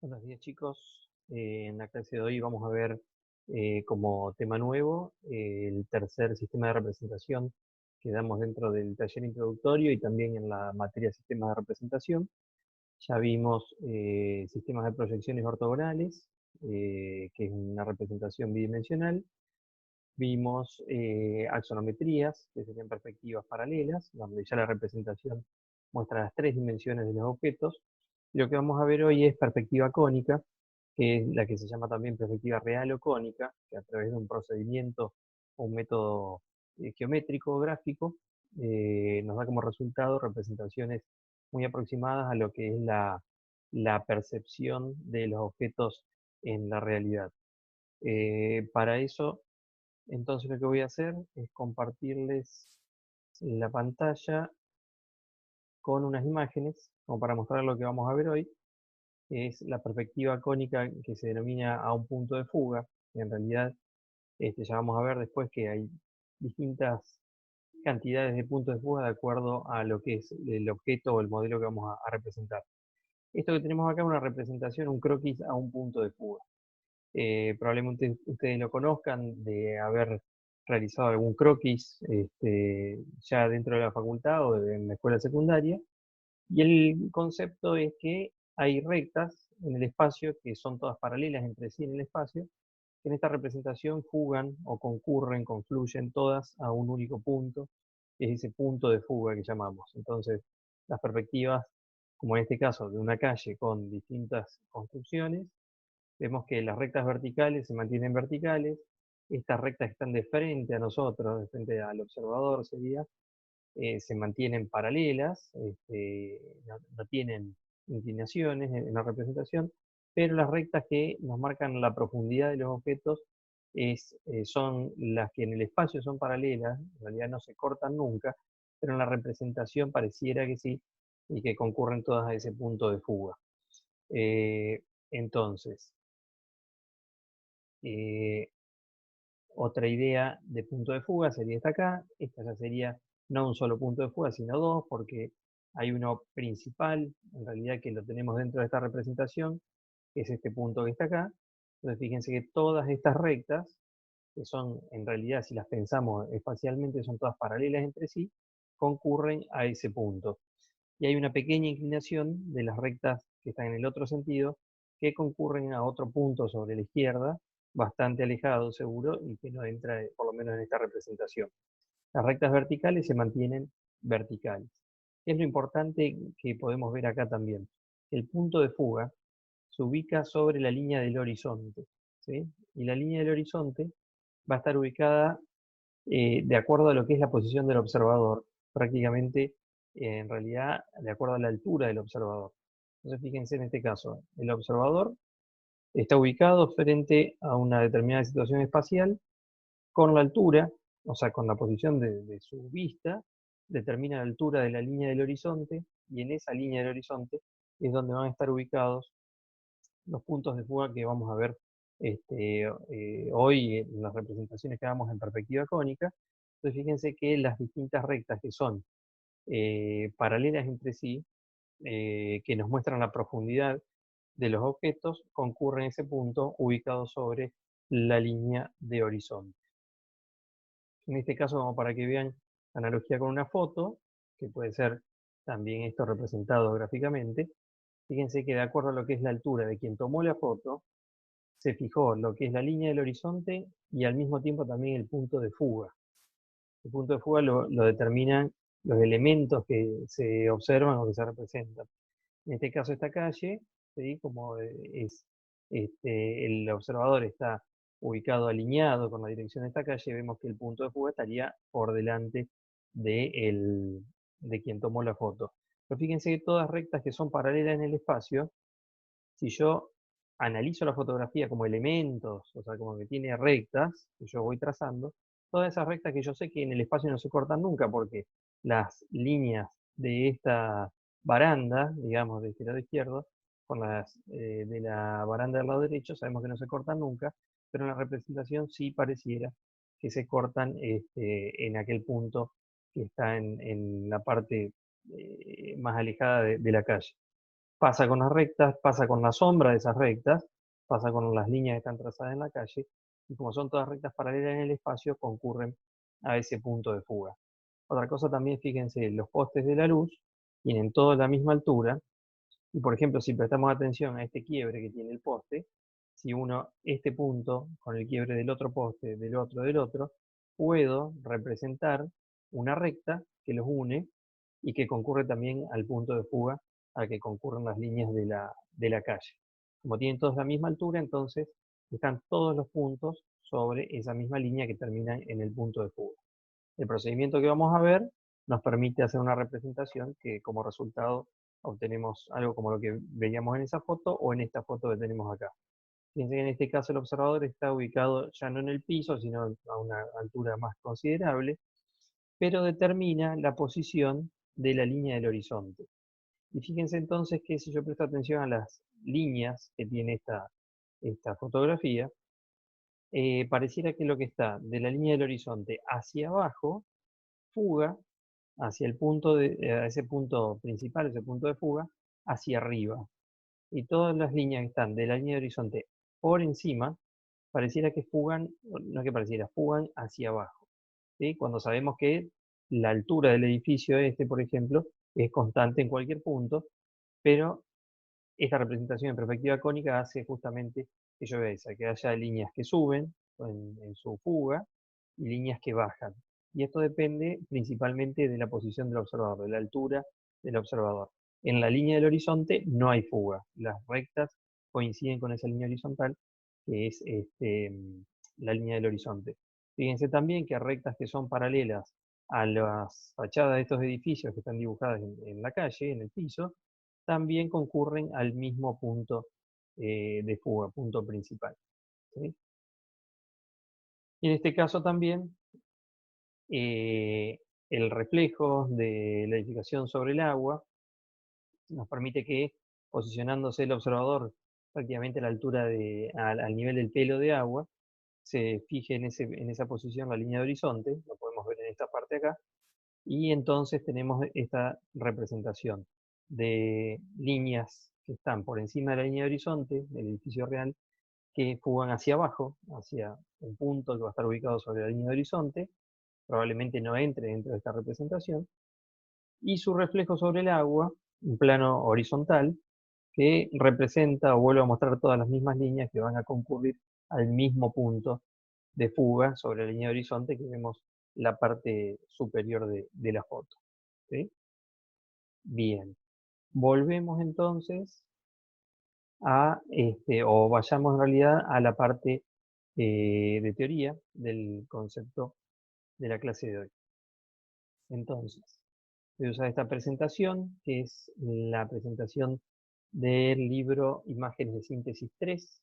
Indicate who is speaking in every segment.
Speaker 1: Buenos días chicos. En la clase de hoy vamos a ver como tema nuevo el tercer sistema de representación que damos dentro del taller introductorio y también en la materia sistemas de representación. Ya vimos sistemas de proyecciones ortogonales, que es una representación bidimensional. Vimos axonometrías, que serían perspectivas paralelas, donde ya la representación muestra las tres dimensiones de los objetos. Y lo que vamos a ver hoy es perspectiva cónica, que es la que se llama también perspectiva real o cónica, que a través de un procedimiento o un método geométrico o gráfico nos da como resultado representaciones muy aproximadas a lo que es la percepción de los objetos en la realidad. Para eso, entonces lo que voy a hacer es compartirles la pantalla con unas imágenes, como para mostrar lo que vamos a ver hoy. Es la perspectiva cónica que se denomina a un punto de fuga. En realidad, ya vamos a ver después que hay distintas cantidades de puntos de fuga de acuerdo a lo que es el objeto o el modelo que vamos a representar. Esto que tenemos acá es una representación, un croquis a un punto de fuga. Probablemente ustedes lo conozcan de haber realizado algún croquis ya dentro de la facultad o en la escuela secundaria. Y el concepto es que hay rectas en el espacio que son todas paralelas entre sí en el espacio, que en esta representación fugan o concurren, confluyen todas a un único punto, que es ese punto de fuga que llamamos. Entonces, las perspectivas, como en este caso de una calle con distintas construcciones, vemos que las rectas verticales se mantienen verticales, estas rectas que están de frente a nosotros, de frente al observador sería, se mantienen paralelas, no tienen inclinaciones en la representación, pero las rectas que nos marcan la profundidad de los objetos son las que en el espacio son paralelas, en realidad no se cortan nunca, pero en la representación pareciera que sí, y que concurren todas a ese punto de fuga. Entonces, eh, otra idea de punto de fuga sería esta acá. Esta ya sería no un solo punto de fuga, sino dos, porque hay uno principal, en realidad que lo tenemos dentro de esta representación, que es este punto que está acá. Entonces fíjense que todas estas rectas, que son en realidad, si las pensamos espacialmente, son todas paralelas entre sí, concurren a ese punto. Y hay una pequeña inclinación de las rectas que están en el otro sentido, que concurren a otro punto sobre la izquierda, bastante alejado seguro, y que no entra por lo menos en esta representación. Las rectas verticales se mantienen verticales. Es lo importante que podemos ver acá también. El punto de fuga se ubica sobre la línea del horizonte, ¿sí? Y la línea del horizonte va a estar ubicada de acuerdo a lo que es la posición del observador, prácticamente en realidad de acuerdo a la altura del observador. Entonces fíjense en este caso, el observador está ubicado frente a una determinada situación espacial con la altura, o sea, con la posición de su vista, determina la altura de la línea del horizonte, y en esa línea del horizonte es donde van a estar ubicados los puntos de fuga que vamos a ver hoy en las representaciones que hagamos en perspectiva cónica. Entonces fíjense que las distintas rectas que son paralelas entre sí, que nos muestran la profundidad de los objetos, concurren en ese punto ubicado sobre la línea de horizonte. En este caso, como para que vean analogía con una foto, que puede ser también esto representado gráficamente, fíjense que de acuerdo a lo que es la altura de quien tomó la foto, se fijó lo que es la línea del horizonte y al mismo tiempo también el punto de fuga. El punto de fuga lo determinan los elementos que se observan o que se representan. En este caso esta calle, ¿sí? Como es, el observador está ubicado alineado con la dirección de esta calle, vemos que el punto de fuga estaría por delante de quien tomó la foto. Pero fíjense que todas rectas que son paralelas en el espacio, si yo analizo la fotografía como elementos, o sea, como que tiene rectas que yo voy trazando, todas esas rectas que yo sé que en el espacio no se cortan nunca, porque las líneas de esta baranda, digamos, de este lado izquierdo, con las de la baranda del lado derecho, sabemos que no se cortan nunca, pero en la representación sí pareciera que se cortan en aquel punto que está en la parte más alejada de la calle. Pasa con las rectas, pasa con la sombra de esas rectas, pasa con las líneas que están trazadas en la calle, y como son todas rectas paralelas en el espacio, concurren a ese punto de fuga. Otra cosa también, fíjense, los postes de la luz tienen toda la misma altura, y por ejemplo, si prestamos atención a este quiebre que tiene el poste, si uno este punto con el quiebre del otro poste, del otro, puedo representar una recta que los une y que concurre también al punto de fuga al que concurren las líneas de la calle. Como tienen todos la misma altura, entonces están todos los puntos sobre esa misma línea que terminan en el punto de fuga. El procedimiento que vamos a ver nos permite hacer una representación que como resultado obtenemos algo como lo que veíamos en esa foto o en esta foto que tenemos acá. Fíjense que en este caso el observador está ubicado ya no en el piso, sino a una altura más considerable, pero determina la posición de la línea del horizonte. Y fíjense entonces que si yo presto atención a las líneas que tiene esta fotografía, pareciera que lo que está de la línea del horizonte hacia abajo fuga hacia el punto ese punto principal, ese punto de fuga, hacia arriba. Y todas las líneas que están de la línea de horizonte por encima, pareciera que fugan, no que pareciera, fugan hacia abajo. ¿Sí? Cuando sabemos que la altura del edificio este, por ejemplo, es constante en cualquier punto, pero esta representación en perspectiva cónica hace justamente que yo vea esa, que haya líneas que suben en su fuga y líneas que bajan. Y esto depende principalmente de la posición del observador, de la altura del observador. En la línea del horizonte no hay fuga. Las rectas coinciden con esa línea horizontal, que es la línea del horizonte. Fíjense también que rectas que son paralelas a las fachadas de estos edificios que están dibujadas en la calle, en el piso, también concurren al mismo punto de fuga, punto principal. ¿Sí? Y en este caso también el reflejo de la edificación sobre el agua nos permite que, posicionándose el observador prácticamente a la altura al nivel del pelo de agua, se fije en esa posición la línea de horizonte, lo podemos ver en esta parte acá, y entonces tenemos esta representación de líneas que están por encima de la línea de horizonte del edificio real, que fugan hacia abajo, hacia un punto que va a estar ubicado sobre la línea de horizonte, probablemente no entre dentro de esta representación, y su reflejo sobre el agua, un plano horizontal, que representa o vuelve a mostrar todas las mismas líneas que van a concurrir al mismo punto de fuga sobre la línea de horizonte que vemos la parte superior de la foto. ¿Sí? Bien, volvemos entonces o vayamos en realidad a la parte de teoría del concepto de la clase de hoy. Entonces, voy a usar esta presentación, que es la presentación del libro Imágenes de Síntesis 3,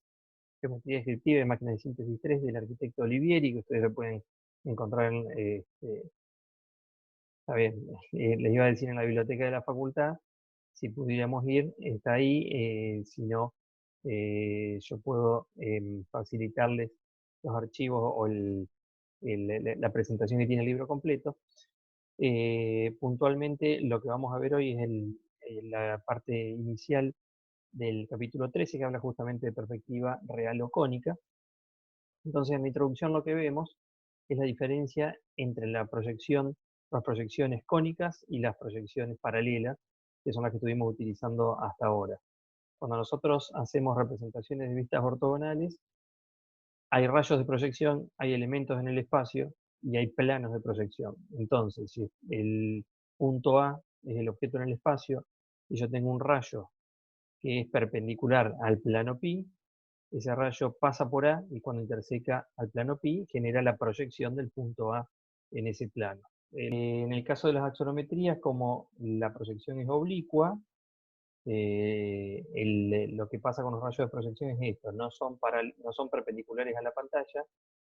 Speaker 1: Geometría Descriptiva de Imágenes de Síntesis 3 del arquitecto Olivieri, que ustedes lo pueden encontrar está bien, les iba a decir en la biblioteca de la facultad, si pudiéramos ir, está ahí, si no, yo puedo facilitarles los archivos o la presentación que tiene el libro completo. Puntualmente lo que vamos a ver hoy es la parte inicial del capítulo 13 que habla justamente de perspectiva real o cónica. Entonces en la introducción lo que vemos es la diferencia entre las proyecciones cónicas y las proyecciones paralelas, que son las que estuvimos utilizando hasta ahora. Cuando nosotros hacemos representaciones de vistas ortogonales, hay rayos de proyección, hay elementos en el espacio y hay planos de proyección. Entonces, si el punto A es el objeto en el espacio y yo tengo un rayo que es perpendicular al plano pi, ese rayo pasa por A y cuando interseca al plano pi genera la proyección del punto A en ese plano. En el caso de las axonometrías, como la proyección es oblicua, lo que pasa con los rayos de proyección es esto, no son perpendiculares a la pantalla,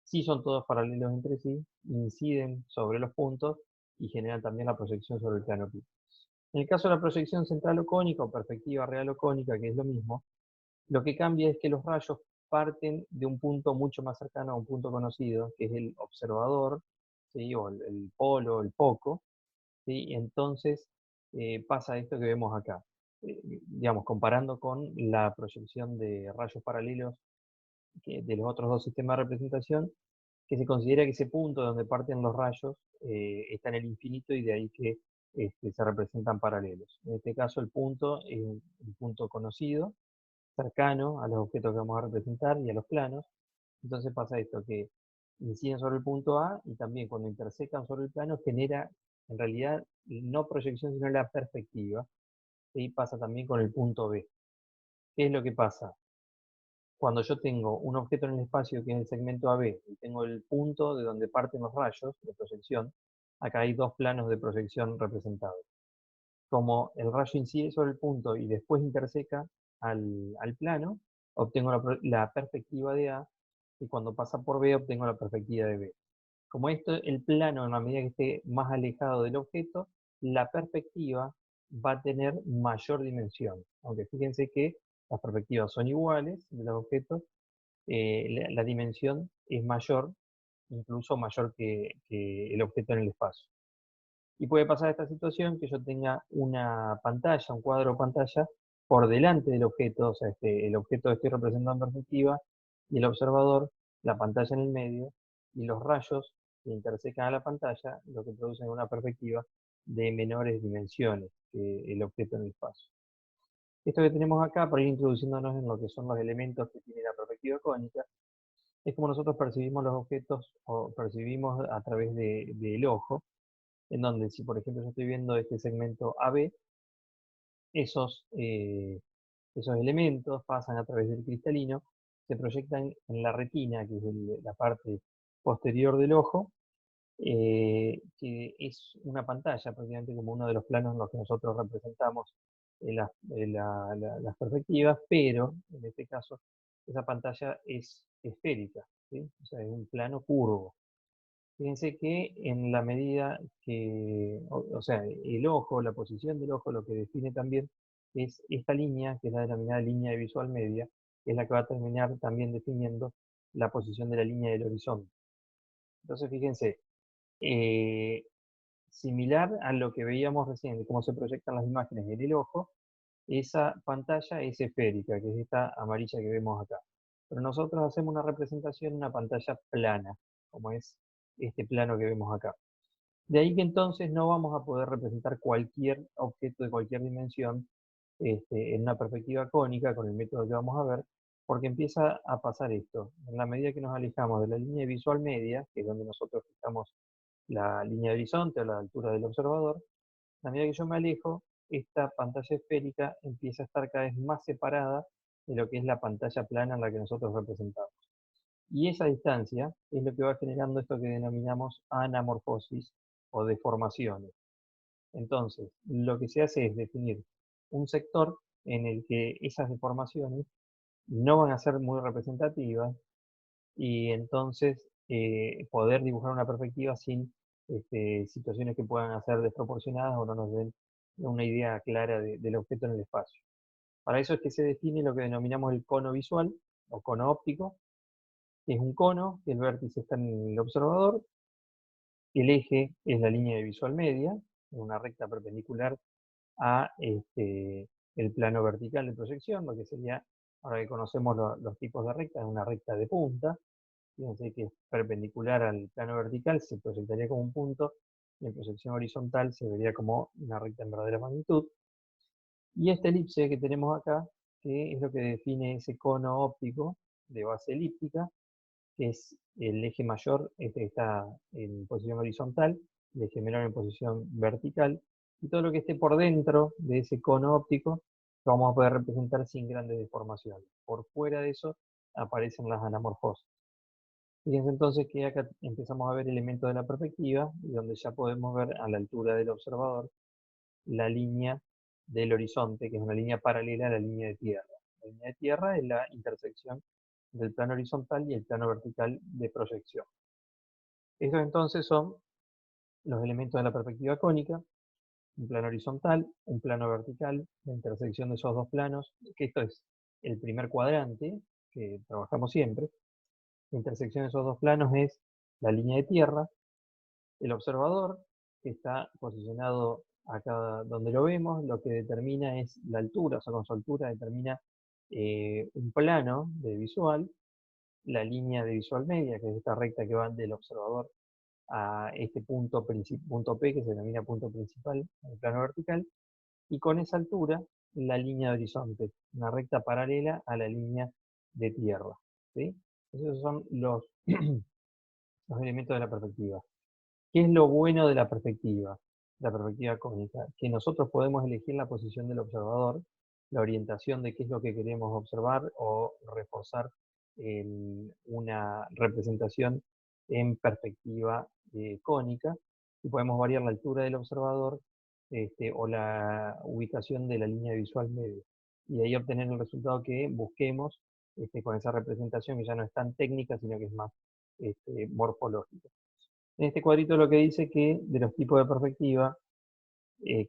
Speaker 1: sí son todos paralelos entre sí, inciden sobre los puntos y generan también la proyección sobre el plano pi. En el caso de la proyección central o cónica o perspectiva real o cónica, que es lo mismo, lo que cambia es que los rayos parten de un punto mucho más cercano a un punto conocido, que es el observador, ¿sí? O el polo, el foco, ¿sí? Entonces pasa esto que vemos acá. digamos, comparando con la proyección de rayos paralelos de los otros dos sistemas de representación, que se considera que ese punto donde parten los rayos está en el infinito y de ahí que se representan paralelos. En este caso el punto es un punto conocido, cercano a los objetos que vamos a representar y a los planos. Entonces pasa esto, que inciden sobre el punto A y también cuando intersecan sobre el plano genera en realidad no proyección sino la perspectiva. Y pasa también con el punto B. ¿Qué es lo que pasa? Cuando yo tengo un objeto en el espacio que es el segmento AB y tengo el punto de donde parten los rayos de proyección, acá hay dos planos de proyección representados. Como el rayo incide sobre el punto y después interseca al plano, obtengo la perspectiva de A y cuando pasa por B obtengo la perspectiva de B. Como esto, el plano, en la medida que esté más alejado del objeto, la perspectiva va a tener mayor dimensión. Aunque fíjense que las perspectivas son iguales de los objetos, la dimensión es mayor, incluso mayor que el objeto en el espacio. Y puede pasar esta situación que yo tenga una pantalla, un cuadro pantalla, por delante del objeto, o sea, el objeto que estoy representando en perspectiva, y el observador, la pantalla en el medio, y los rayos que intersecan a la pantalla, lo que producen una perspectiva de menores dimensiones que el objeto en el espacio. Esto que tenemos acá, para ir introduciéndonos en lo que son los elementos que tiene la perspectiva cónica, es como nosotros percibimos los objetos o percibimos a través del ojo, en donde si por ejemplo yo estoy viendo este segmento AB, esos, esos elementos pasan a través del cristalino, se proyectan en la retina, que es la parte posterior del ojo, que es una pantalla, prácticamente como uno de los planos en los que nosotros representamos las perspectivas, pero en este caso esa pantalla es esférica, ¿sí? O sea, es un plano curvo. Fíjense que en la medida que, o sea, el ojo, la posición del ojo, lo que define también es esta línea, que es la denominada línea de visual media, que es la que va a terminar también definiendo la posición de la línea del horizonte. Entonces, fíjense, eh, similar a lo que veíamos recién, de cómo se proyectan las imágenes en el ojo, esa pantalla es esférica, que es esta amarilla que vemos acá. Pero nosotros hacemos una representación en una pantalla plana, como es este plano que vemos acá. De ahí que entonces no vamos a poder representar cualquier objeto de cualquier dimensión en una perspectiva cónica con el método que vamos a ver, porque empieza a pasar esto. En la medida que nos alejamos de la línea visual media, que es donde nosotros fijamos la línea de horizonte a la altura del observador, a medida que yo me alejo, esta pantalla esférica empieza a estar cada vez más separada de lo que es la pantalla plana en la que nosotros representamos. Y esa distancia es lo que va generando esto que denominamos anamorfosis o deformaciones. Entonces, lo que se hace es definir un sector en el que esas deformaciones no van a ser muy representativas y entonces poder dibujar una perspectiva sin situaciones que puedan ser desproporcionadas o no nos den una idea clara del objeto en el espacio. Para eso es que se define lo que denominamos el cono visual o cono óptico, que es un cono, que el vértice está en el observador, el eje es la línea de visual media, una recta perpendicular a el plano vertical de proyección, lo que sería, ahora que conocemos los tipos de recta, es una recta de punta. Fíjense que es perpendicular al plano vertical, se proyectaría como un punto, y en proyección horizontal se vería como una recta en verdadera magnitud. Y esta elipse que tenemos acá, que es lo que define ese cono óptico de base elíptica, que es el eje mayor, este está en posición horizontal, el eje menor en posición vertical, y todo lo que esté por dentro de ese cono óptico lo vamos a poder representar sin grandes deformaciones. Por fuera de eso aparecen las anamorfosis. Fíjense entonces que acá empezamos a ver elementos de la perspectiva, y donde ya podemos ver a la altura del observador la línea del horizonte, que es una línea paralela a la línea de tierra. La línea de tierra es la intersección del plano horizontal y el plano vertical de proyección. Estos entonces son los elementos de la perspectiva cónica, un plano horizontal, un plano vertical, la intersección de esos dos planos, que esto es el primer cuadrante que trabajamos siempre. La intersección de esos dos planos es la línea de tierra, el observador, que está posicionado acá donde lo vemos, lo que determina es la altura, o sea, con su altura determina un plano de visual, la línea de visual media, que es esta recta que va del observador a este punto P, que se denomina punto principal en el plano vertical, y con esa altura la línea de horizonte, una recta paralela a la línea de tierra. ¿Sí? Esos son los elementos de la perspectiva. ¿Qué es lo bueno de la perspectiva cónica? Que nosotros podemos elegir la posición del observador, la orientación de qué es lo que queremos observar o reforzar en una representación en perspectiva cónica, y podemos variar la altura del observador o la ubicación de la línea visual media, y de ahí obtener el resultado que busquemos con esa representación, que ya no es tan técnica, sino que es más morfológica. En este cuadrito lo que dice que de los tipos de perspectiva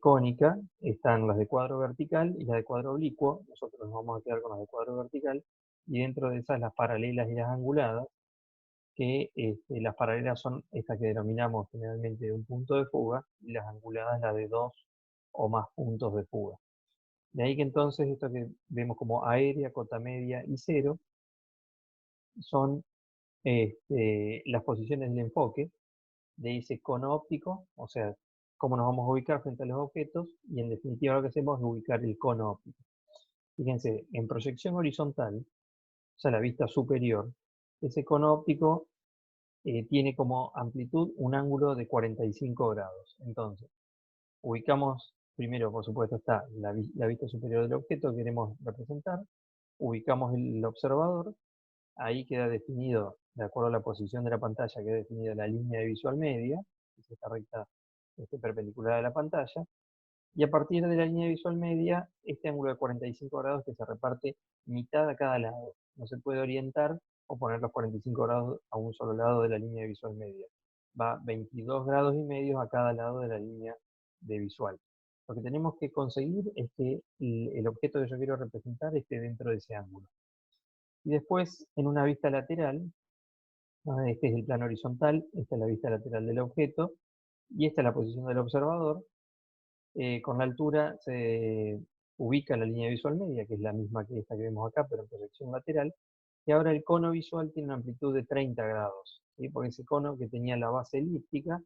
Speaker 1: cónica están las de cuadro vertical y las de cuadro oblicuo. Nosotros nos vamos a quedar con las de cuadro vertical, y dentro de esas las paralelas y las anguladas, que las paralelas son estas que denominamos generalmente de un punto de fuga, y las anguladas las de dos o más puntos de fuga. De ahí que entonces esto que vemos como aérea, cota media y cero son las posiciones del enfoque de ese cono óptico, o sea, cómo nos vamos a ubicar frente a los objetos, y en definitiva lo que hacemos es ubicar el cono óptico. Fíjense, en proyección horizontal, o sea, la vista superior, ese cono óptico tiene como amplitud un ángulo de 45 grados. Entonces, ubicamos, primero, por supuesto, está la vista superior del objeto que queremos representar, ubicamos el observador, ahí queda definido, de acuerdo a la posición de la pantalla, queda definida la línea de visual media, que es esta recta perpendicular a la pantalla, y a partir de la línea visual media, este ángulo de 45 grados que se reparte mitad a cada lado. No se puede orientar o poner los 45 grados a un solo lado de la línea visual media. Va 22 grados y medio a cada lado de la línea de visual. Lo que tenemos que conseguir es que el objeto que yo quiero representar esté dentro de ese ángulo. Y después, en una vista lateral, este es el plano horizontal, esta es la vista lateral del objeto, y esta es la posición del observador. Con la altura se ubica la línea visual media, que es la misma que esta que vemos acá, pero en proyección lateral. Y ahora el cono visual tiene una amplitud de 30 grados, ¿sí? Porque ese cono que tenía la base elíptica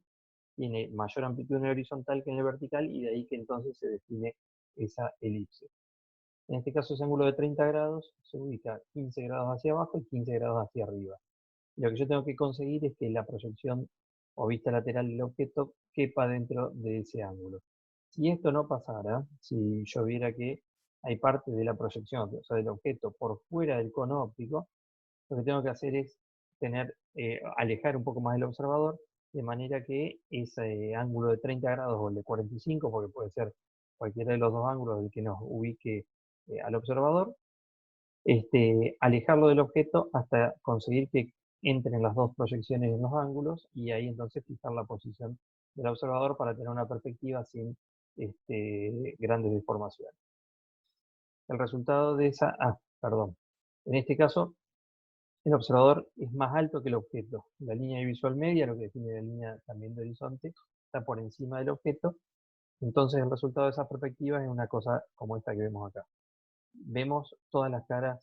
Speaker 1: tiene mayor amplitud en el horizontal que en el vertical, y de ahí que entonces se define esa elipse. En este caso, ese ángulo de 30 grados se ubica 15 grados hacia abajo y 15 grados hacia arriba. Lo que yo tengo que conseguir es que la proyección o vista lateral del objeto quepa dentro de ese ángulo. Si esto no pasara, si yo viera que hay parte de la proyección, o sea, del objeto por fuera del cono óptico, lo que tengo que hacer es alejar un poco más el observador, de manera que ese ángulo de 30 grados o el de 45, porque puede ser cualquiera de los dos ángulos del que nos ubique al observador, alejarlo del objeto hasta conseguir que entren las dos proyecciones en los ángulos, y ahí entonces fijar la posición del observador para tener una perspectiva sin grandes deformaciones. El resultado de perdón, en este caso el observador es más alto que el objeto. La línea visual media, lo que define la línea también de horizonte, está por encima del objeto. Entonces el resultado de esa perspectiva es una cosa como esta que vemos acá. Vemos todas las caras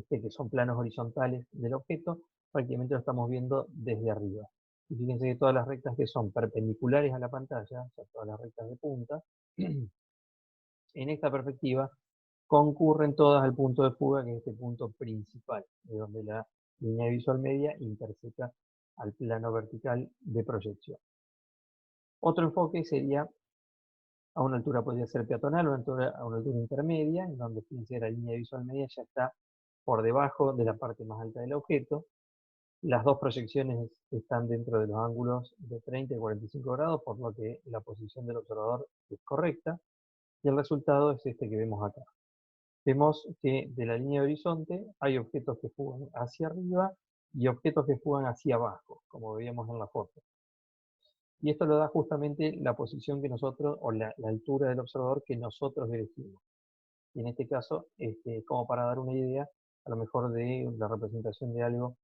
Speaker 1: que son planos horizontales del objeto, prácticamente lo estamos viendo desde arriba. Y fíjense que todas las rectas que son perpendiculares a la pantalla, o sea, todas las rectas de punta, en esta perspectiva concurren todas al punto de fuga, que es este punto principal, de donde la línea visual media intersecta al plano vertical de proyección. Otro enfoque sería a una altura, podría ser peatonal, o a una altura intermedia, en donde fíjense la línea visual media ya está por debajo de la parte más alta del objeto. Las dos proyecciones están dentro de los ángulos de 30 y 45 grados, por lo que la posición del observador es correcta, y el resultado es este que vemos acá. Vemos que de la línea de horizonte hay objetos que fugan hacia arriba y objetos que fugan hacia abajo, como veíamos en la foto. Y esto lo da justamente la posición que nosotros, o la altura del observador que nosotros elegimos. Y en este caso, como para dar una idea, a lo mejor de la representación de algo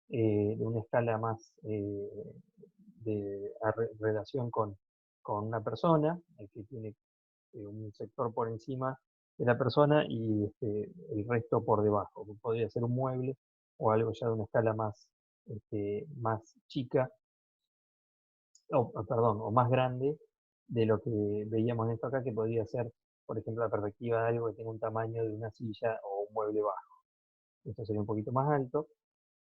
Speaker 1: de una escala más de relación con con una persona, el que tiene un sector por encima de la persona y el resto por debajo. Podría ser un mueble o algo ya de una escala más chica, perdón, o más grande de lo que veíamos en esto acá, que podría ser, por ejemplo, la perspectiva de algo que tenga un tamaño de una silla o un mueble bajo. Esto sería un poquito más alto.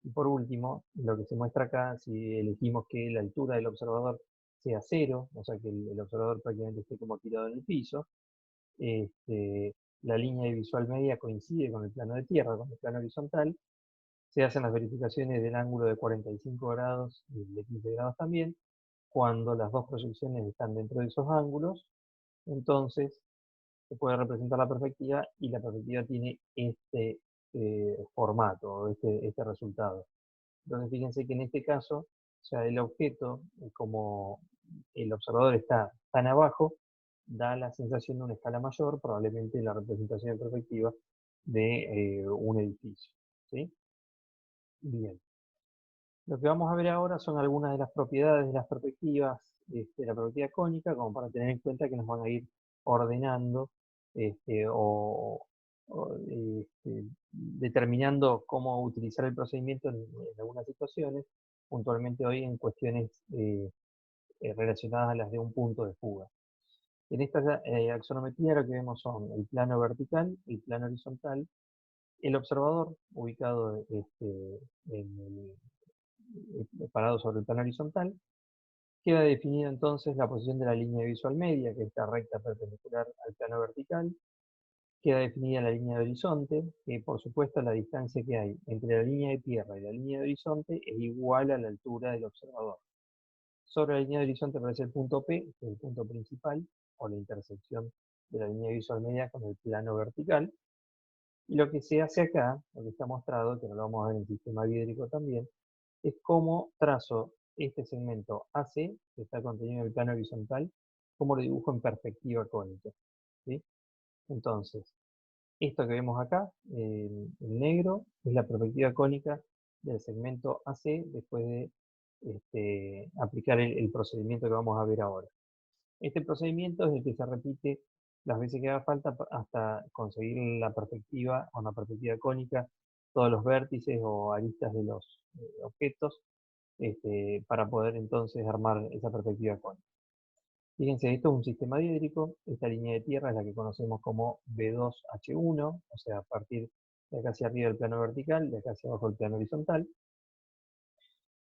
Speaker 1: Y por último, lo que se muestra acá, si elegimos que la altura del observador sea 0, o sea que el observador prácticamente esté como tirado en el piso, la línea de visual media coincide con el plano de tierra, con el plano horizontal, se hacen las verificaciones del ángulo de 45 grados y de 15 grados también. Cuando las dos proyecciones están dentro de esos ángulos, entonces se puede representar la perspectiva y la perspectiva tiene este formato, este resultado. Entonces fíjense que en este caso, ya el objeto, como el observador está tan abajo, da la sensación de una escala mayor, probablemente la representación en perspectiva de un edificio. ¿Sí? Bien. Lo que vamos a ver ahora son algunas de las propiedades de las perspectivas, la perspectiva cónica, como para tener en cuenta que nos van a ir ordenando determinando cómo utilizar el procedimiento en algunas situaciones, puntualmente hoy en cuestiones relacionadas a las de un punto de fuga. En esta axonometría lo que vemos son el plano vertical, el plano horizontal, el observador ubicado parado sobre el plano horizontal. Queda definida entonces la posición de la línea visual media, que es esta recta perpendicular al plano vertical. Queda definida la línea de horizonte, que por supuesto la distancia que hay entre la línea de tierra y la línea de horizonte es igual a la altura del observador. Sobre la línea de horizonte aparece el punto P, que es el punto principal, o la intersección de la línea visual media con el plano vertical. Y lo que se hace acá, lo que está mostrado, que lo vamos a ver en el sistema vidrico también, es cómo trazo este segmento AC, que está contenido en el plano horizontal, cómo lo dibujo en perspectiva cónica. ¿Sí? Entonces, esto que vemos acá, en negro, es la perspectiva cónica del segmento AC después de aplicar el procedimiento que vamos a ver ahora. Este procedimiento es el que se repite las veces que haga falta hasta conseguir la perspectiva o una perspectiva cónica, todos los vértices o aristas de los objetos, para poder entonces armar esa perspectiva cónica. Fíjense, esto es un sistema diédrico, esta línea de tierra es la que conocemos como B2H1, o sea, a partir de acá hacia arriba del plano vertical, de acá hacia abajo el plano horizontal.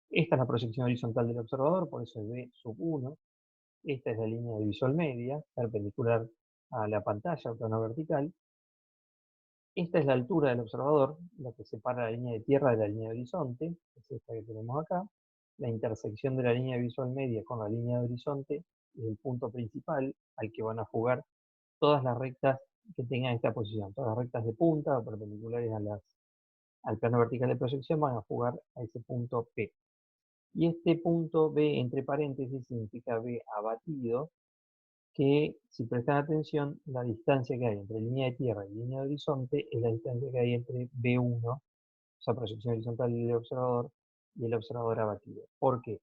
Speaker 1: Esta es la proyección horizontal del observador, por eso es B sub 1. Esta es la línea de visual media, perpendicular a la pantalla, al plano vertical. Esta es la altura del observador, la que separa la línea de tierra de la línea de horizonte, es esta que tenemos acá. La intersección de la línea visual media con la línea de horizonte es el punto principal al que van a jugar todas las rectas que tengan esta posición. Todas las rectas de punta o perpendiculares al plano vertical de proyección van a jugar a ese punto P. Y este punto B entre paréntesis significa B abatido, que si prestan atención, la distancia que hay entre línea de tierra y línea de horizonte es la distancia que hay entre B1, o sea, proyección horizontal del observador, y el observador abatido. ¿Por qué?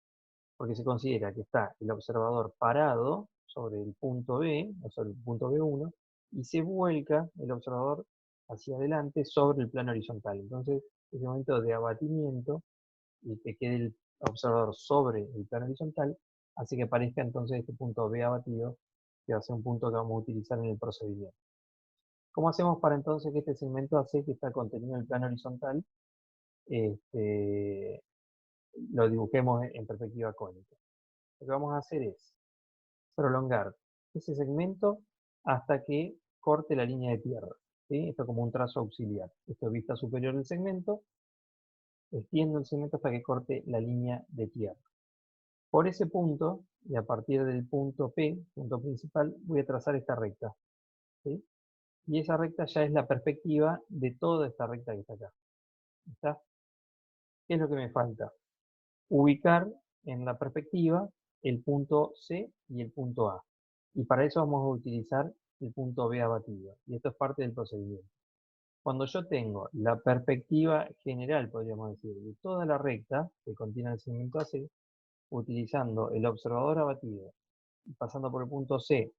Speaker 1: Porque se considera que está el observador parado sobre el punto B, o sobre el punto B1, y se vuelca el observador hacia adelante sobre el plano horizontal. Entonces, ese momento de abatimiento y que quede el observador sobre el plano horizontal, hace que aparezca entonces este punto B abatido, que va a ser un punto que vamos a utilizar en el procedimiento. ¿Cómo hacemos para entonces que este segmento AC, que está contenido en el plano horizontal, lo dibujemos en perspectiva cónica? Lo que vamos a hacer es prolongar ese segmento hasta que corte la línea de tierra. ¿Sí? Esto como un trazo auxiliar. Esto es vista superior del segmento. Extiendo el segmento hasta que corte la línea de tierra. Por ese punto, y a partir del punto P, punto principal, voy a trazar esta recta. ¿Sí? Y esa recta ya es la perspectiva de toda esta recta que está acá. ¿Está? ¿Qué es lo que me falta? Ubicar en la perspectiva el punto C y el punto A. Y para eso vamos a utilizar el punto B abatido. Y esto es parte del procedimiento. Cuando yo tengo la perspectiva general, podríamos decir, de toda la recta que contiene el segmento AC, utilizando el observador abatido pasando por el punto C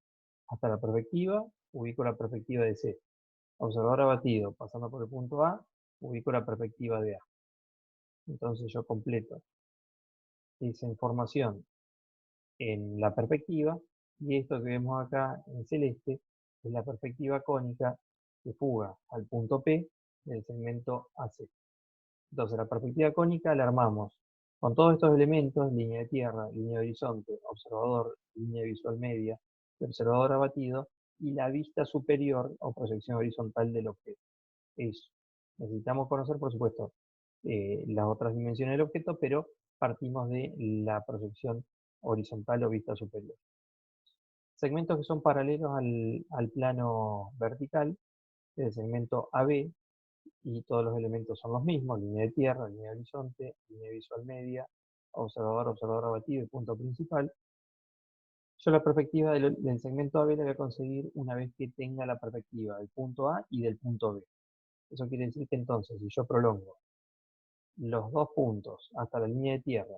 Speaker 1: hasta la perspectiva, ubico la perspectiva de C. Observador abatido, pasando por el punto A, ubico la perspectiva de A. Entonces yo completo esa información en la perspectiva, y esto que vemos acá en celeste es la perspectiva cónica que fuga al punto P del segmento AC. Entonces la perspectiva cónica la armamos con todos estos elementos: línea de tierra, línea de horizonte, observador, línea visual media, y observador abatido, y la vista superior o proyección horizontal del objeto. Eso. Necesitamos conocer, por supuesto, las otras dimensiones del objeto, pero partimos de la proyección horizontal o vista superior. Segmentos que son paralelos al plano vertical, el segmento AB, y todos los elementos son los mismos: línea de tierra, línea de horizonte, línea visual media, observador, observador abatido y punto principal. Yo la perspectiva del segmento AB la voy a conseguir una vez que tenga la perspectiva del punto A y del punto B. Eso quiere decir que entonces, si yo prolongo los dos puntos hasta la línea de tierra,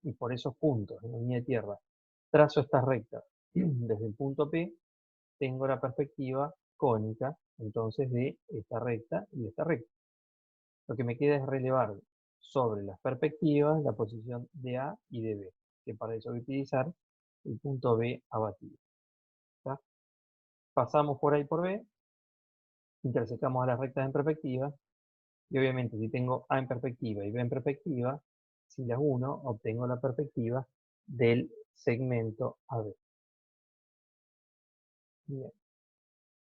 Speaker 1: y por esos puntos en la línea de tierra trazo esta recta desde el punto P, tengo la perspectiva cónica entonces de esta recta y de esta recta. Lo que me queda es relevar sobre las perspectivas la posición de A y de B, que para eso voy a utilizar el punto B abatido. ¿Está? Pasamos por A y por B, intersecamos a las rectas en perspectiva, y obviamente si tengo A en perspectiva y B en perspectiva, si las uno, obtengo la perspectiva del segmento AB. Bien.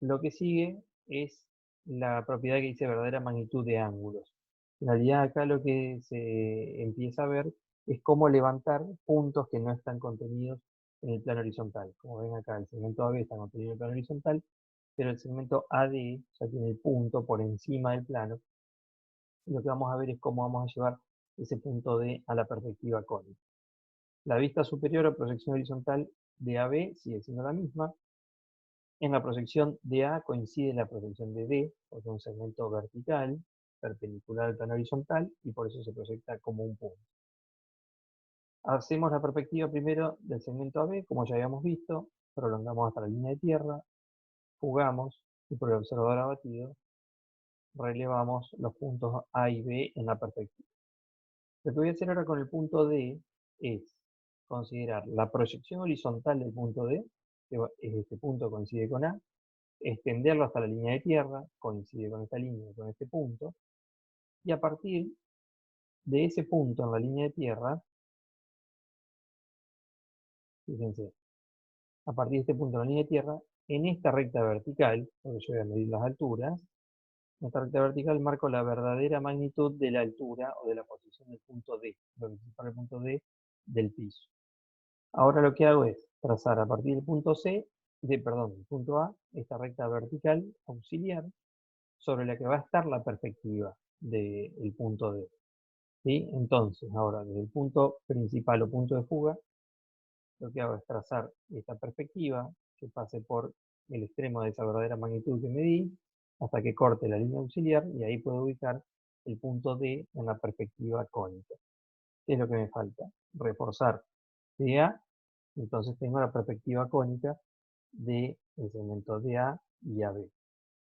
Speaker 1: Lo que sigue es la propiedad que dice verdadera magnitud de ángulos. En realidad acá lo que se empieza a ver es cómo levantar puntos que no están contenidos en el plano horizontal. Como ven acá, el segmento AB está contenido en el plano horizontal, pero el segmento AD ya tiene el punto por encima del plano. Y lo que vamos a ver es cómo vamos a llevar ese punto D a la perspectiva cónica. La vista superior o proyección horizontal de AB sigue siendo la misma. En la proyección de A coincide la proyección de D, porque es un segmento vertical, perpendicular al plano horizontal, y por eso se proyecta como un punto. Hacemos la perspectiva primero del segmento AB, como ya habíamos visto, prolongamos hasta la línea de tierra, jugamos, y por el observador abatido relevamos los puntos A y B en la perspectiva. Lo que voy a hacer ahora con el punto D es considerar la proyección horizontal del punto D, que es este punto coincide con A, extenderlo hasta la línea de tierra, coincide con esta línea, con este punto, y a partir de ese punto en la línea de tierra, fíjense, a partir de este punto en la línea de tierra, en esta recta vertical, porque yo voy a medir las alturas, en esta recta vertical marco la verdadera magnitud de la altura o de la posición del punto D, lo que separa el punto D del piso. Ahora lo que hago es trazar a partir del punto C, perdón, del punto A, esta recta vertical auxiliar sobre la que va a estar la perspectiva del punto D. ¿Sí? Entonces, ahora desde el punto principal o punto de fuga, lo que hago es trazar esta perspectiva que pase por el extremo de esa verdadera magnitud que medí, hasta que corte la línea auxiliar, y ahí puedo ubicar el punto D en la perspectiva cónica. ¿Qué es lo que me falta? Reforzar DA, entonces tengo la perspectiva cónica del segmento DA y AB.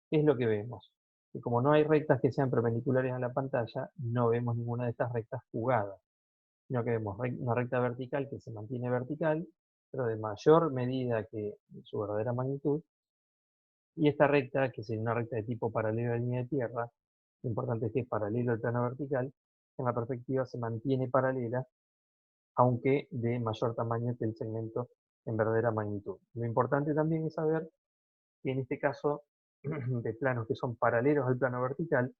Speaker 1: ¿Qué es lo que vemos? Que como no hay rectas que sean perpendiculares a la pantalla, no vemos ninguna de estas rectas jugadas, sino que vemos una recta vertical que se mantiene vertical, pero de mayor medida que su verdadera magnitud, y esta recta, que sería una recta de tipo paralelo a la línea de tierra, lo importante es que es paralelo al plano vertical, en la perspectiva se mantiene paralela, aunque de mayor tamaño que el segmento en verdadera magnitud. Lo importante también es saber que en este caso de planos que son paralelos al plano vertical,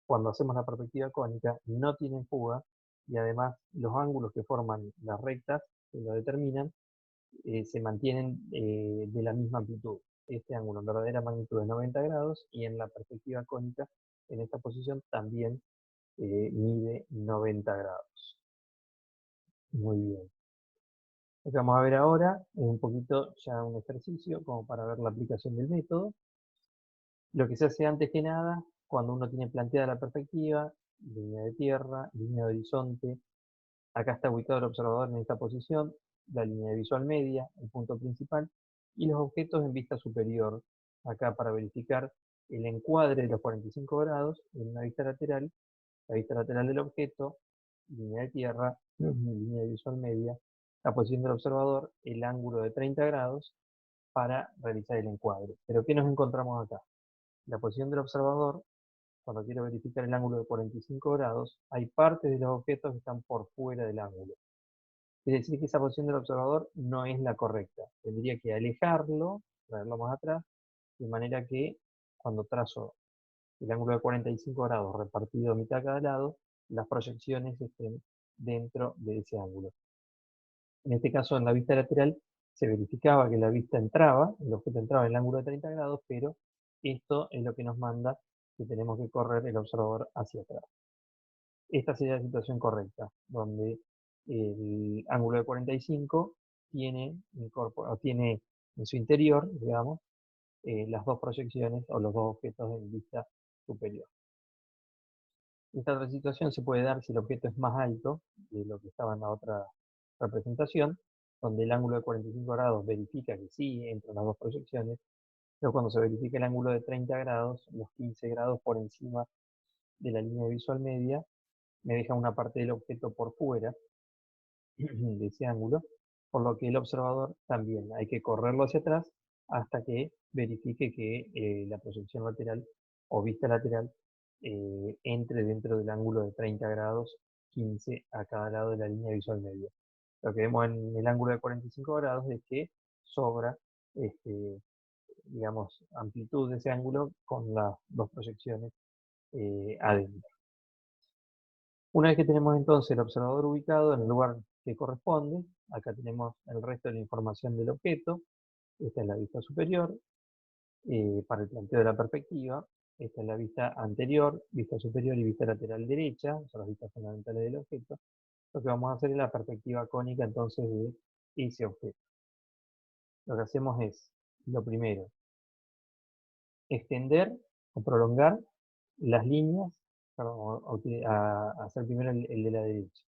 Speaker 1: cuando hacemos la perspectiva cónica, no tienen fuga, y además los ángulos que forman las rectas, que lo determinan, se mantienen de la misma amplitud. Este ángulo en verdadera magnitud es 90 grados, y en la perspectiva cónica, en esta posición, también mide 90 grados. Muy bien. Lo que vamos a ver ahora es un poquito ya un ejercicio como para ver la aplicación del método. Lo que se hace antes que nada, cuando uno tiene planteada la perspectiva, línea de tierra, línea de horizonte, acá está ubicado el observador en esta posición, la línea visual media, el punto principal, y los objetos en vista superior, acá para verificar el encuadre de los 45 grados en una vista lateral, la vista lateral del objeto, línea de tierra, línea visual media, la posición del observador, el ángulo de 30 grados para realizar el encuadre. Pero ¿qué nos encontramos acá? La posición del observador, cuando quiero verificar el ángulo de 45 grados, hay partes de los objetos que están por fuera del ángulo. Quiere decir que esa posición del observador no es la correcta. Tendría que alejarlo, traerlo más atrás, de manera que cuando trazo el ángulo de 45 grados repartido a mitad a cada lado, las proyecciones estén dentro de ese ángulo. En este caso, en la vista lateral, se verificaba que la vista entraba, el objeto entraba en el ángulo de 30 grados, pero esto es lo que nos manda que tenemos que correr el observador hacia atrás. Esta sería la situación correcta, donde el ángulo de 45 tiene en su interior, digamos, las dos proyecciones o los dos objetos en vista superior. Esta otra situación se puede dar si el objeto es más alto de lo que estaba en la otra representación, donde el ángulo de 45 grados verifica que sí entran las dos proyecciones, pero cuando se verifica el ángulo de 30 grados, los 15 grados por encima de la línea visual media, me deja una parte del objeto por fuera de ese ángulo, por lo que el observador también hay que correrlo hacia atrás hasta que verifique que la proyección lateral o vista lateral entre dentro del ángulo de 30 grados, 15 a cada lado de la línea visual media. Lo que vemos en el ángulo de 45 grados es que sobra, digamos, amplitud de ese ángulo con las dos proyecciones adentro. Una vez que tenemos entonces el observador ubicado en el lugar que corresponde, acá tenemos el resto de la información del objeto, esta es la vista superior, para el planteo de la perspectiva, esta es la vista anterior, vista superior y vista lateral derecha, son las vistas fundamentales del objeto. Lo que vamos a hacer es la perspectiva cónica entonces de ese objeto. Lo que hacemos es, lo primero, extender o prolongar las líneas, perdón, a hacer primero el de la derecha.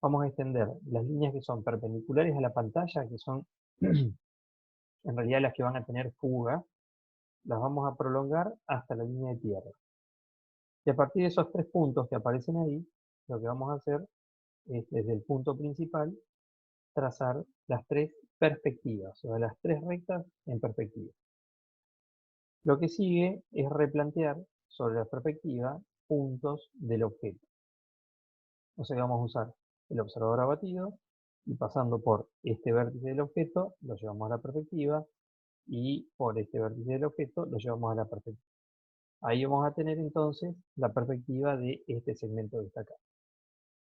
Speaker 1: Vamos a extender las líneas que son perpendiculares a la pantalla, que son en realidad las que van a tener fuga, las vamos a prolongar hasta la línea de tierra. Y a partir de esos tres puntos que aparecen ahí, lo que vamos a hacer es, desde el punto principal, trazar las tres perspectivas, o sea, las tres rectas en perspectiva. Lo que sigue es replantear sobre la perspectiva puntos del objeto. O sea que vamos a usar el observador abatido y pasando por este vértice del objeto, lo llevamos a la perspectiva y por este vértice del objeto lo llevamos a la perspectiva. Ahí vamos a tener entonces la perspectiva de este segmento que está acá.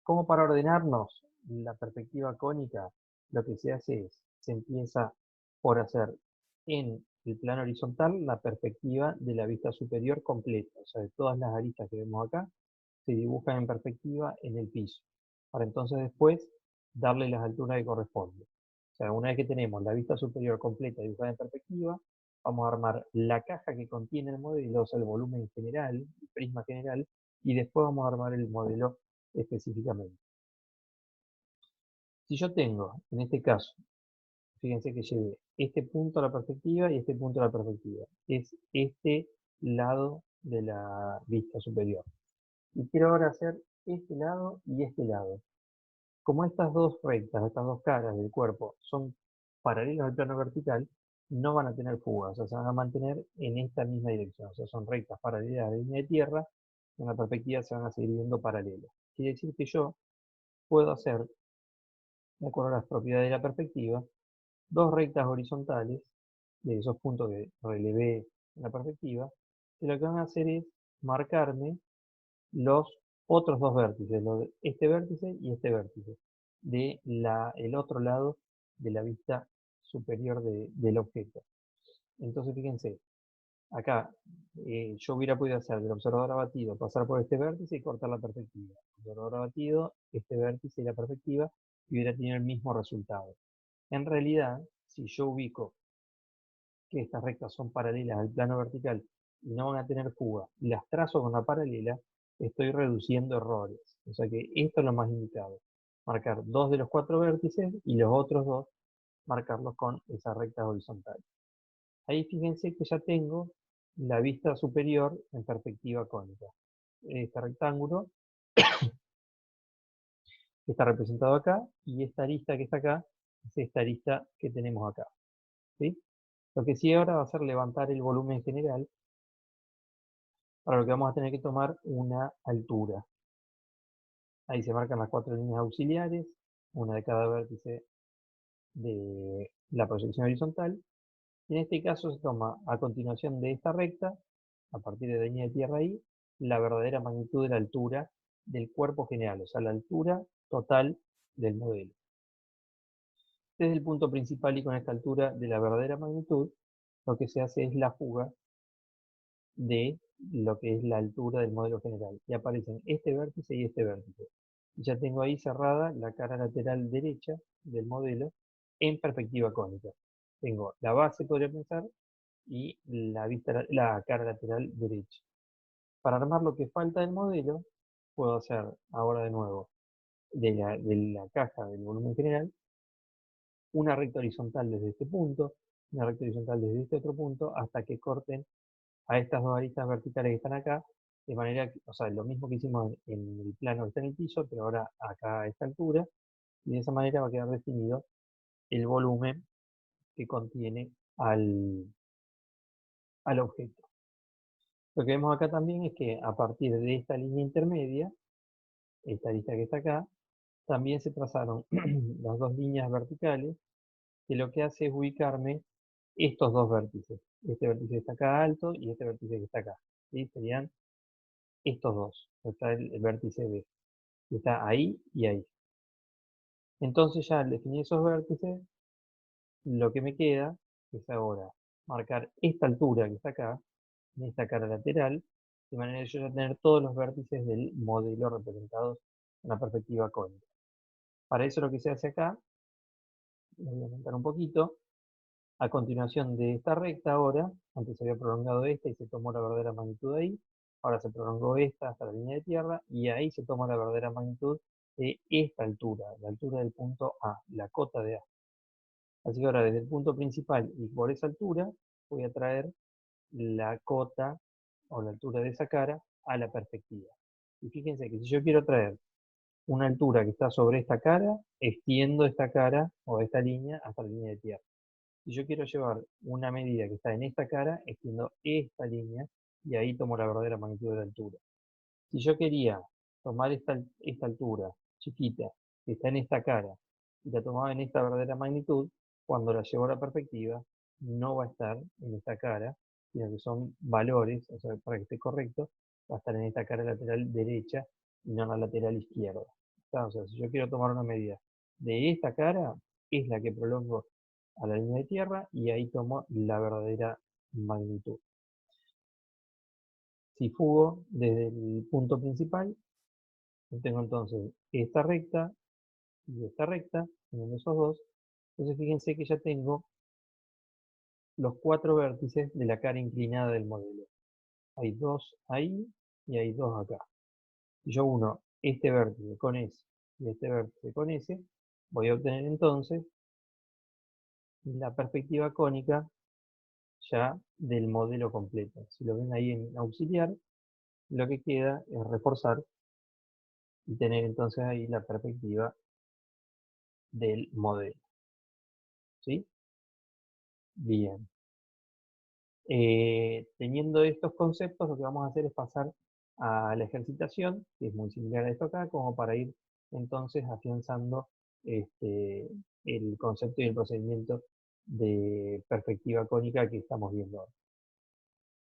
Speaker 1: Como para ordenarnos la perspectiva cónica, lo que se hace es, se empieza por hacer en el plano horizontal la perspectiva de la vista superior completa, o sea, de todas las aristas que vemos acá, se dibujan en perspectiva en el piso, para entonces después darle las alturas que corresponden. O sea, una vez que tenemos la vista superior completa dibujada en perspectiva, vamos a armar la caja que contiene el modelo, o sea, el volumen general, el prisma general, y después vamos a armar el modelo específicamente. Si yo tengo, en este caso, fíjense que llevé este punto a la perspectiva y este punto a la perspectiva. Es este lado de la vista superior. Y quiero ahora hacer este lado y este lado. Como estas dos rectas, estas dos caras del cuerpo son paralelas al plano vertical, no van a tener fugas, o sea, se van a mantener en esta misma dirección. O sea, son rectas paralelas a la línea de tierra, en la perspectiva se van a seguir viendo paralelas. Quiere decir que yo puedo hacer, de acuerdo a las propiedades de la perspectiva, dos rectas horizontales de esos puntos que relevé en la perspectiva, que lo que van a hacer es marcarme los otros dos vértices, este vértice y este vértice, el otro lado de la vista superior del objeto. Entonces fíjense, acá yo hubiera podido hacer del observador abatido, pasar por este vértice y cortar la perspectiva. Observador abatido, este vértice y la perspectiva, y hubiera tenido el mismo resultado. En realidad, si yo ubico que estas rectas son paralelas al plano vertical y no van a tener fuga, y las trazo con la paralela, estoy reduciendo errores. O sea que esto es lo más indicado. marcar 2 de los 4 vértices y los otros 2 marcarlos con esa recta horizontal. Ahí fíjense que ya tengo la vista superior en perspectiva cónica. Este rectángulo que está representado acá y esta arista que está acá es esta arista que tenemos acá, ¿sí? Lo que sí ahora va a ser levantar el volumen general, para lo que vamos a tener que tomar una altura. Ahí se marcan las 4 líneas auxiliares, una de cada vértice de la proyección horizontal. Y en este caso se toma a continuación de esta recta, a partir de la línea de tierra ahí, la verdadera magnitud de la altura del cuerpo general, o sea, la altura total del modelo. Desde el punto principal y con esta altura de la verdadera magnitud, lo que se hace es la fuga de lo que es la altura del modelo general. Y aparecen este vértice y este vértice. Y ya tengo ahí cerrada la cara lateral derecha del modelo en perspectiva cónica. Tengo la base, podría pensar, y la cara lateral derecha. Para armar lo que falta del modelo, puedo hacer ahora de nuevo de la caja del volumen general una recta horizontal desde este punto, una recta horizontal desde este otro punto, hasta que corten a estas dos aristas verticales que están acá, de manera que, o sea, lo mismo que hicimos en el plano que está en el piso, pero ahora acá a esta altura, y de esa manera va a quedar definido el volumen que contiene al objeto. Lo que vemos acá también es que a partir de esta línea intermedia, esta arista que está acá, también se trazaron las dos líneas verticales, que lo que hace es ubicarme estos dos vértices. Este vértice que está acá alto y este vértice que está acá. ¿Sí? Serían estos dos. Está el vértice B, que está ahí y ahí. Entonces ya al definir esos vértices, lo que me queda es ahora marcar esta altura que está acá, en esta cara lateral, de manera que yo voy a tener todos los vértices del modelo representados en la perspectiva cónica. Para eso lo que se hace acá, voy a aumentar un poquito, a continuación de esta recta ahora, antes se había prolongado esta y se tomó la verdadera magnitud ahí, ahora se prolongó esta hasta la línea de tierra y ahí se toma la verdadera magnitud de esta altura, la altura del punto A, la cota de A. Así que ahora desde el punto principal y por esa altura voy a traer la cota o la altura de esa cara a la perspectiva. Y fíjense que si yo quiero traer una altura que está sobre esta cara, extiendo esta cara o esta línea hasta la línea de tierra. Si yo quiero llevar una medida que está en esta cara, extiendo esta línea y ahí tomo la verdadera magnitud de la altura. Si yo quería tomar esta altura chiquita que está en esta cara y la tomaba en esta verdadera magnitud, cuando la llevo a la perspectiva, no va a estar en esta cara, sino que son valores, o sea, para que esté correcto, va a estar en esta cara lateral derecha y no en la lateral izquierda. O sea, si yo quiero tomar una medida de esta cara, es la que prolongo a la línea de tierra y ahí tomo la verdadera magnitud. Si fugo desde el punto principal, tengo entonces esta recta y esta recta, uniendo esos dos. Entonces fíjense que ya tengo los 4 vértices de la cara inclinada del modelo. Hay 2 ahí y hay 2 acá. Si yo uno este vértice con ese y este vértice con ese, voy a obtener entonces la perspectiva cónica ya del modelo completo. Si lo ven ahí en auxiliar, lo que queda es reforzar y tener entonces ahí la perspectiva del modelo. ¿Sí? Bien. Teniendo estos conceptos, lo que vamos a hacer es pasar a la ejercitación, que es muy similar a esto acá, como para ir entonces afianzando el concepto y el procedimiento de perspectiva cónica que estamos viendo ahora.